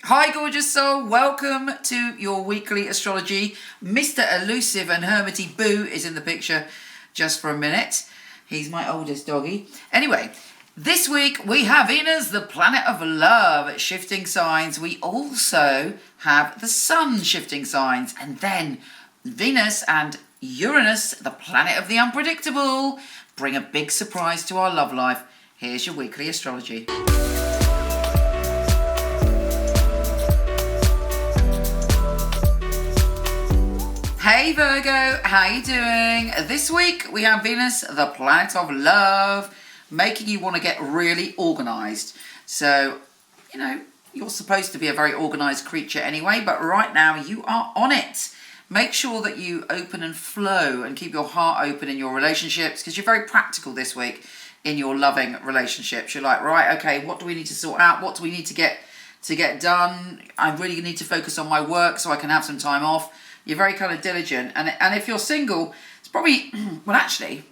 Hi, gorgeous soul. Welcome to your weekly astrology. Mr. Elusive and Hermity Boo is in the picture just for a minute. He's my oldest doggy. Anyway, this week we have Venus, the planet of love, shifting signs. We also have the sun shifting signs. And then Venus and Uranus, the planet of the unpredictable, bring a big surprise to our love life. Here's your weekly astrology. Hey Virgo, how you doing? This week we have Venus, the planet of love, making you want to get really organised. So, you're supposed to be a very organised creature anyway, but right now you are on it. Make sure that you open and flow and keep your heart open in your relationships, because you're very practical this week in your loving relationships. You're like, right, okay, what do we need to sort out? What do we need to get done? I really need to focus on my work so I can have some time off. You're very kind of diligent. And if you're single, it's probably, well, actually,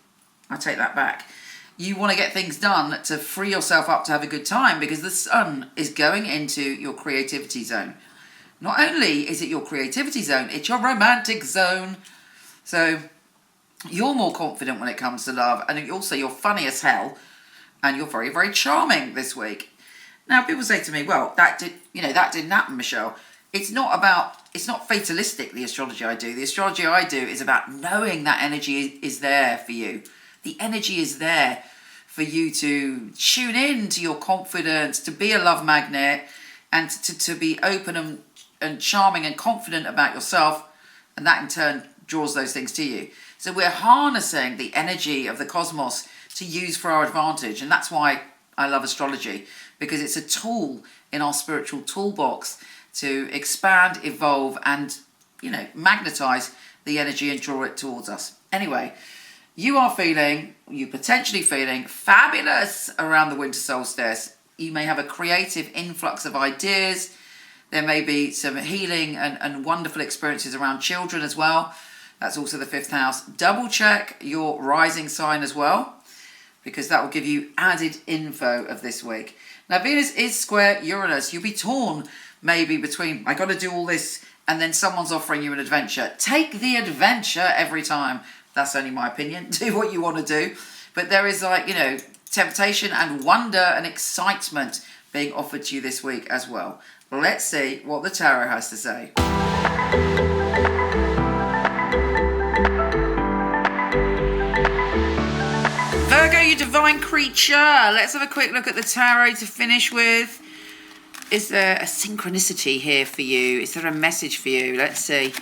I take that back. You want to get things done to free yourself up to have a good time, because the sun is going into your creativity zone. Not only is it your creativity zone, it's your romantic zone. So you're more confident when it comes to love, and also you're funny as hell, and you're very, very charming this week. Now, people say to me, well, that didn't happen, Michele. It's not fatalistic, the astrology I do. The astrology I do is about knowing that energy is there for you. The energy is there for you to tune in to your confidence, to be a love magnet, and to be open and charming and confident about yourself. And that in turn draws those things to you. So we're harnessing the energy of the cosmos to use for our advantage. And that's why I love astrology, because it's a tool in our spiritual toolbox to expand, evolve, and, magnetize the energy and draw it towards us. Anyway, you're potentially feeling fabulous around the winter solstice. You may have a creative influx of ideas. There may be some healing and wonderful experiences around children as well. That's also the 5th house. Double check your rising sign as well, because that will give you added info of this week. Now, Venus is square Uranus. You'll be torn maybe between, I got to do all this, and then someone's offering you an adventure. Take the adventure every time. That's only my opinion. Do what you want to do. But there is temptation and wonder and excitement being offered to you this week as well. Let's see what the tarot has to say. Virgo, you divine creature. Let's have a quick look at the tarot to finish with. Is there a synchronicity here for you? Is there a message for you? Let's see.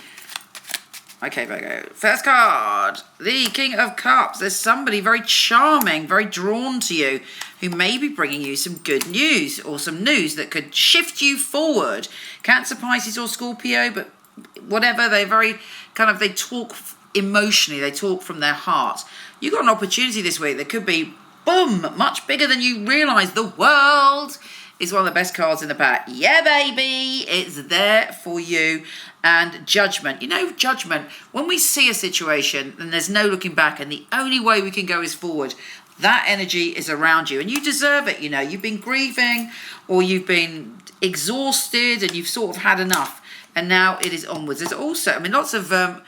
Okay, Virgo. First card, the King of Cups. There's somebody very charming, very drawn to you, who may be bringing you some good news, or some news that could shift you forward. Cancer, Pisces, or Scorpio, but whatever, they're very they talk emotionally, they talk from their heart. You've got an opportunity this week that could be, boom, much bigger than you realise. The world is one of the best cards in the pack. Yeah, baby, it's there for you. And judgment. Judgment. When we see a situation, then there's no looking back, and the only way we can go is forward. That energy is around you, and you deserve it. You've been grieving, or you've been exhausted, and you've sort of had enough, and now it is onwards. There's also, lots of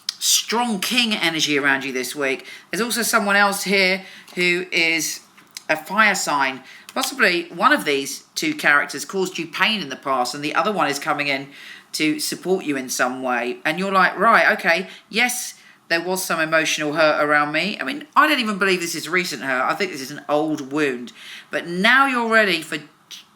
strong king energy around you this week. There's also someone else here who is a fire sign. Possibly one of these two characters caused you pain in the past, and the other one is coming in to support you in some way. And you're like, right, okay, yes, there was some emotional hurt around me. I don't even believe this is recent hurt. I think this is an old wound. But now you're ready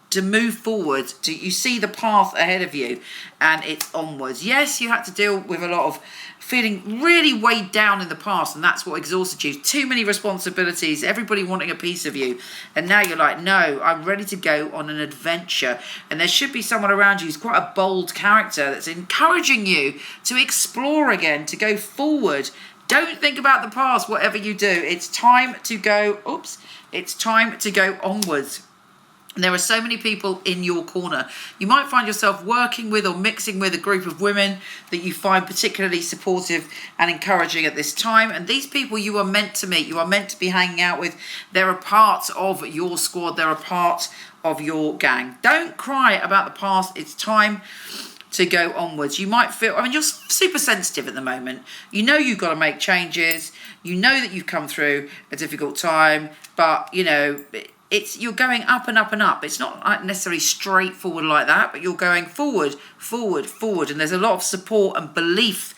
to move forward. You see the path ahead of you, and it's onwards. Yes, you had to deal with a lot of feeling really weighed down in the past, and that's what exhausted you. Too many responsibilities, everybody wanting a piece of you. And now you're like, no, I'm ready to go on an adventure. And there should be someone around you who's quite a bold character that's encouraging you to explore again, to go forward. Don't think about the past, whatever you do. It's time to go, it's time to go onwards. There are so many people in your corner. You might find yourself working with or mixing with a group of women that you find particularly supportive and encouraging at this time. And these people you are meant to meet, you are meant to be hanging out with. They're a part of your squad. They're a part of your gang. Don't cry about the past. It's time to go onwards. You might feel, I mean, you're super sensitive at the moment. You know you've got to make changes. You know that you've come through a difficult time, but you know, you're going up and up and up. It's not necessarily straightforward like that, but you're going forward, forward, forward, and there's a lot of support and belief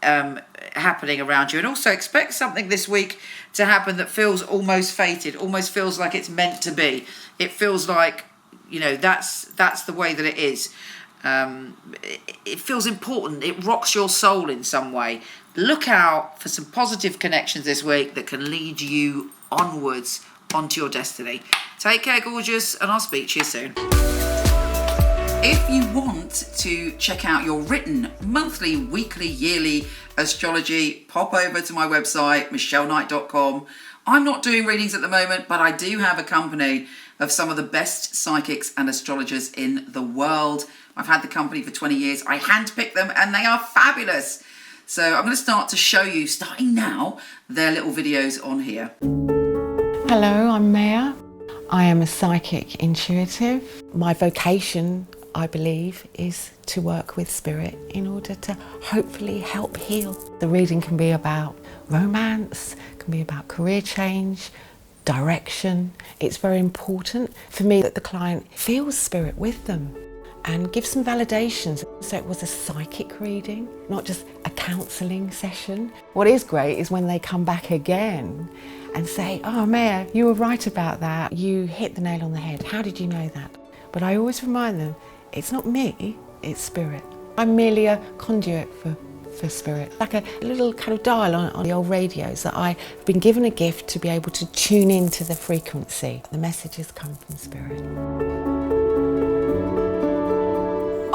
happening around you. And also expect something this week to happen that feels almost fated, almost feels like it's meant to be. It feels like, you know, that's the way that it is. It feels important. It rocks your soul in some way. Look out for some positive connections this week that can lead you onwards onto your destiny. Take care, gorgeous, and I'll speak to you soon. If you want to check out your written monthly, weekly, yearly astrology, pop over to my website, michelleknight.com. I'm not doing readings at the moment, but I do have a company of some of the best psychics and astrologers in the world. I've had the company for 20 years. I handpick them and they are fabulous. So I'm going to start to show you, starting now, their little videos on here. Hello, I'm Maya. I am a psychic intuitive. My vocation, I believe, is to work with spirit in order to hopefully help heal. The reading can be about romance, can be about career change, direction. It's very important for me that the client feels spirit with them and give some validations. So it was a psychic reading, not just a counselling session. What is great is when they come back again and say, oh, Maya, you were right about that. You hit the nail on the head. How did you know that? But I always remind them, it's not me, it's spirit. I'm merely a conduit for spirit, like a little kind of dial on the old radios that I've been given a gift to be able to tune into the frequency. The messages come from spirit.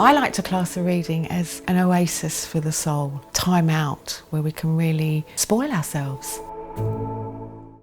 I like to class a reading as an oasis for the soul, time out where we can really spoil ourselves.